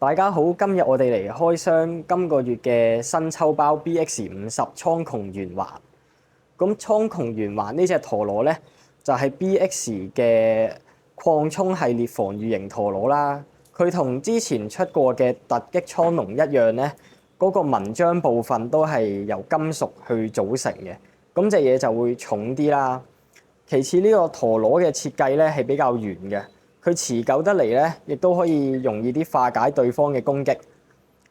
大家好，今日我哋嚟開箱今個月嘅新抽包 BX50蒼穹玄環。咁蒼穹玄環呢隻陀螺咧，就係 BX 嘅擴充系列防禦型陀螺啦。佢同之前出過嘅突擊蒼龍一樣咧，嗰個紋章部分都係由金屬去組成嘅，咁隻嘢就會重啲啦。其次呢個陀螺嘅設計咧係比較圓嘅。佢持久得嚟咧，亦都可以容易啲化解對方嘅攻擊。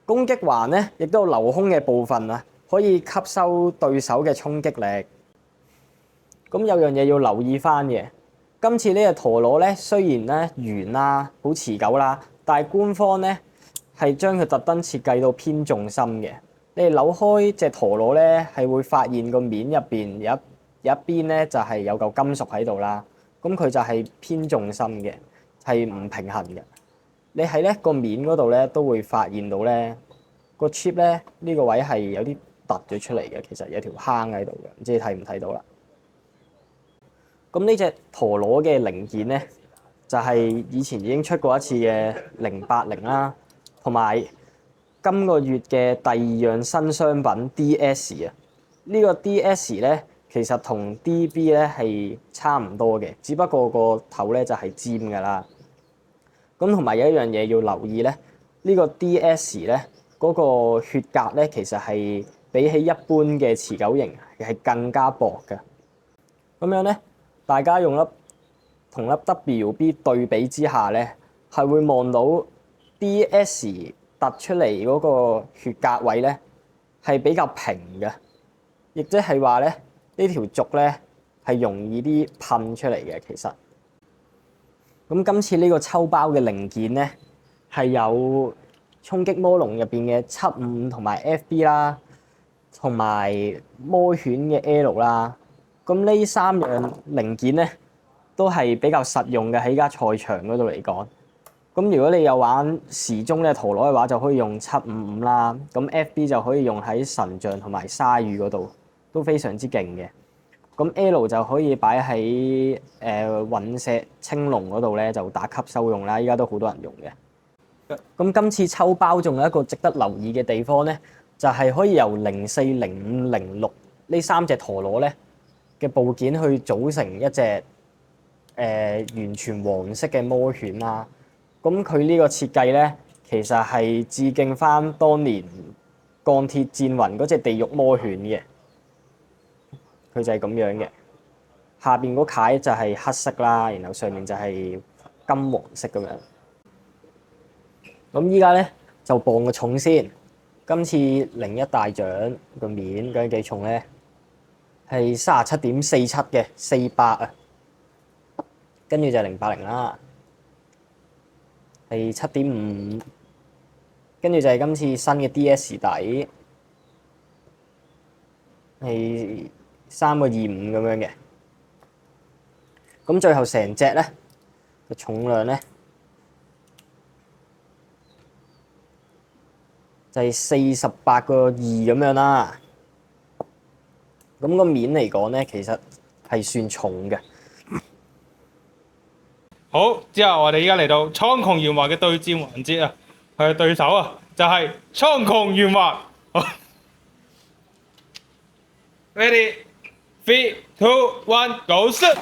攻擊環咧，亦都有留空嘅部分啊，可以吸收對手嘅衝擊力。咁有樣嘢要留意翻嘅，今次呢隻陀螺咧，雖然咧圓啦，好持久啦，但係官方咧係將佢特登設計到偏重心嘅。你哋扭開隻陀螺咧，係會發現個面入邊有一邊咧就係有嚿金屬喺度啦。咁佢就係偏重心嘅。係唔平衡嘅。你喺咧個面嗰度咧都會發現到咧個 chip 咧呢個位係有啲凸咗出嚟嘅，其實有條坑喺度嘅，唔知你睇唔睇到啦？咁呢隻陀螺嘅零件咧就係以前已經出過一次嘅080啦，同埋今個月嘅第二樣新商品 DS 啊。呢個 DS 咧其實同 DB 咧係差唔多嘅，只不過個頭咧就係尖㗎啦。咁同埋有一樣嘢要留意咧，呢個 DS 咧嗰個血格咧，其實係比起一般嘅持久型係更加薄嘅。咁樣咧，大家用同粒 WB 對比之下咧，係會望到 DS 突出嚟嗰個血格位咧係比較平嘅，亦即係話咧呢條軸咧係容易啲噴出嚟嘅，其實。咁今次呢個抽包嘅零件咧，係有衝擊魔龍入邊嘅755同埋 FB 啦，同埋魔犬嘅 L 啦。咁呢三樣零件咧，都係比較實用嘅喺而家賽場嗰度嚟講。咁如果你有玩時鐘嘅陀螺嘅話，就可以用755啦。咁 FB 就可以用喺神像同埋鯊魚嗰度，都非常之勁嘅。咁 L 就可以擺喺隕石青龍嗰度咧，就打吸收用啦。依家都好多人用嘅。咁今次抽包仲有一個值得留意嘅地方咧，就係可以由04、05、06呢三隻陀螺咧嘅部件去組成一隻完全黃色嘅魔犬啦。咁佢呢個設計咧，其實係致敬翻當年鋼鐵戰魂嗰隻地獄魔犬嘅。佢就係咁樣嘅，下邊嗰塊就係黑色啦，然後上面就係金黃色咁樣。咁依家咧就磅個重先。今次01大獎個面究竟幾重咧？係37.47嘅400啊。跟住就係080啦，係7.5。跟住就係今次新嘅 DS 底，係3個25咁樣嘅。咁最後成隻咧個重量咧就係48個2咁樣啦。咁個面嚟講咧，其實係算重嘅。好，之後我哋依家嚟到蒼穹玄環嘅對戰環節啊，佢嘅對手啊就係蒼穹玄環。好 ，Ready, 3, 2, 1, go shoot！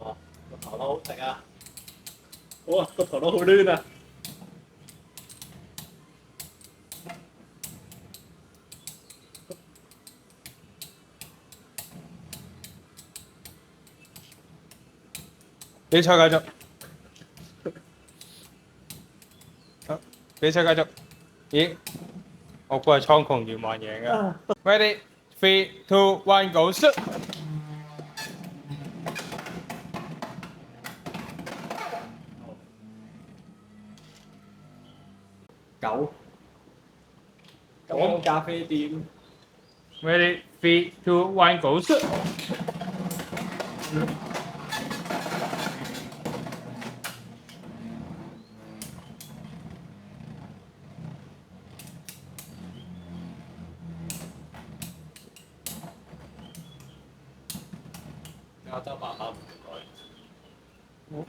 哇！個頭螺好食啊！哇！個頭螺好攣啊！比賽繼續。好，比賽繼續。咦？我估係蒼穹玄環贏嘅。Ready, 3, 2, 1, go shoot！9咖啡店。Ready, 3, 2, 1, go shoot！亞洲爸爸唔改。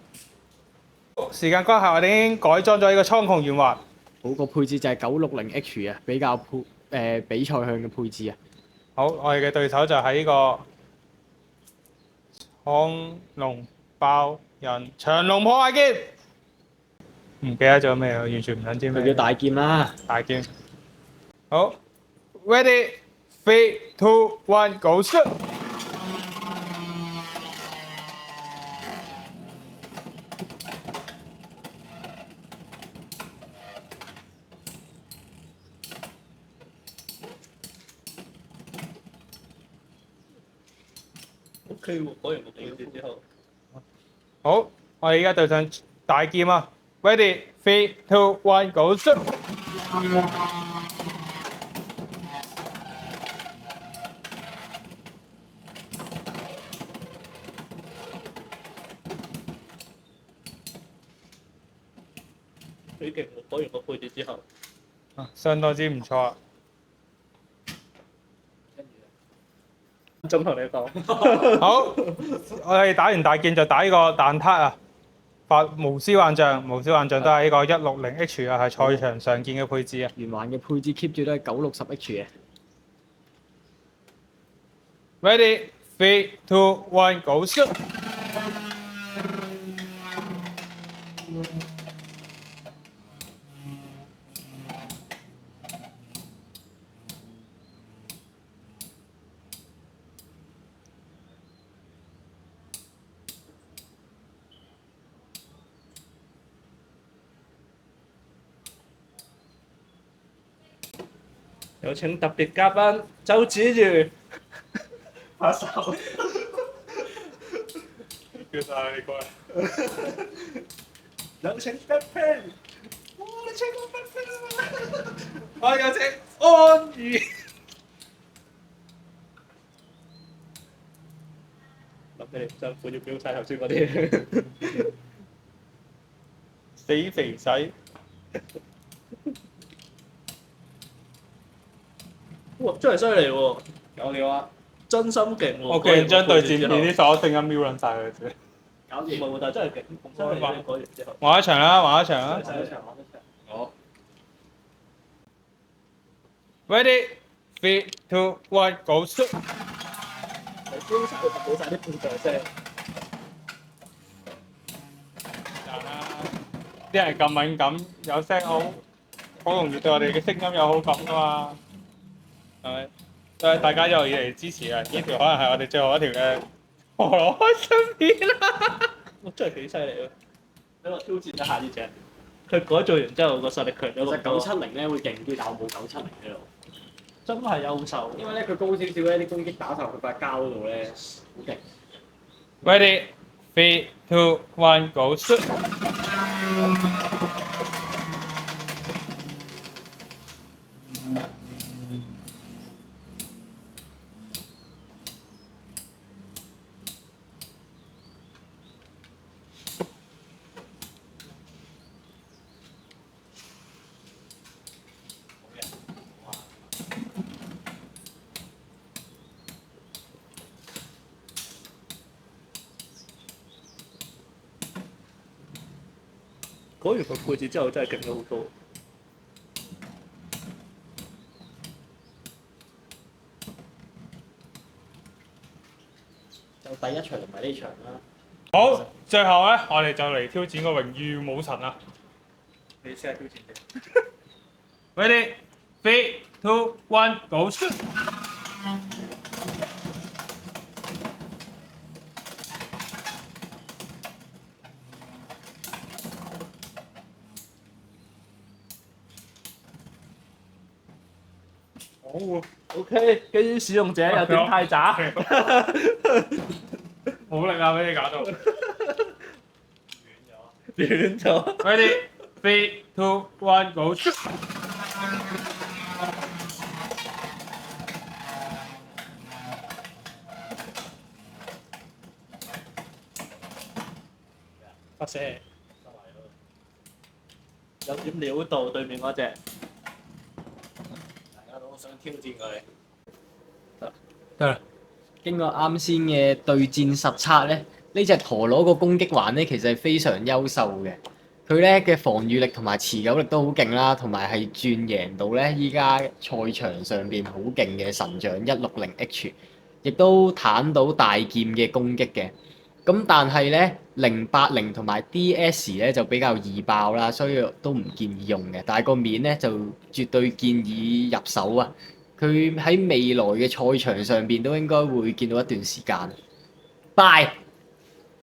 時間關係，我哋已經改裝咗呢個蒼穹圓滑。好，個配置就係960H 啊，比較比賽向嘅配置啊。好，我哋嘅對手就係呢個亢龍爆人長龍破壞劍。唔記得咗咩？我完全唔想知咩。佢叫大劍啦。大劍。好，ready, 3, 2, 1, go shoot！OK 喎，改完個配置之後，好，我哋而家對上大劍啊！ready, 3, 2, 1, go shoot！幾勁喎！改完個配置之後，相當之唔錯啊！咁同你講，好，我哋打完大劍就打呢個蛋撻啊！發無絲幻象，無絲幻象都係呢個160H 啊，係賽場常見嘅配置啊。圓環嘅配置 keep 住都係960H 嘅。Ready, 3, 2, 1, go shoot！有請特別嘉賓周子瑜拍手。叫晒你過嚟。有請 Blackpink，哇！你請過 Blackpink 啊！我有請安怡。諗起你唔辛苦要表晒頭先嗰啲，死肥仔。哇！真係犀利喎，有料啊！真心勁喎！我竟然將對戰片啲所有聲音瞄撚晒佢啫。搞掂。唔係喎，但係真係勁，真係你改完之後，玩一場啦，玩一場啦。玩一場。好。 Ready, 3, 2, 1, go shoot！你標晒佢冇晒啲背象聲，啲人咁敏感，有聲好容易對我哋嘅聲音有好感噶嘛，係咪？所以大家一路以嚟支持啊！呢條可能係我哋最後一條嘅陀螺開心片啦。哇！真係幾犀利喎！俾我挑戰一下呢只，佢改造完之後個實力強咗其實咁多， 970咧會勁啲，但我冇970喺度。真係優秀。因為咧佢高少少咧，啲攻擊打晒落去塊膠嗰度咧，好勁。Ready, 3, 2, 1, go shoot！改完個配置之後真係勁咗好多。就第一場同埋呢場啦。好，最後咧，我哋就嚟挑戰個榮譽武神啦。你先係挑戰嘅。Ready, 3, 2, 1, go shoot！好 OK，基於使用者有點太渣。冇力啊！俾你搞到亂咗。 Ready, 3, 2, 1, go shoot！發射。有點料到對面嗰隻。大家都好想挑戰佢。得啦。經過啱先嘅對戰實測咧，呢隻陀螺個攻擊環咧其實係非常優秀嘅。佢咧嘅防禦力同埋持久力都好勁啦，同埋係轉贏到咧依家賽場上邊好勁嘅神將160H，亦都彈到大劍嘅攻擊嘅。咁但係咧080同埋 DS 咧就比較易爆啦，所以都唔建議用嘅。但係個面咧就絕對建議入手啊！佢喺未來嘅賽場上邊都應該會見到一段時間。拜。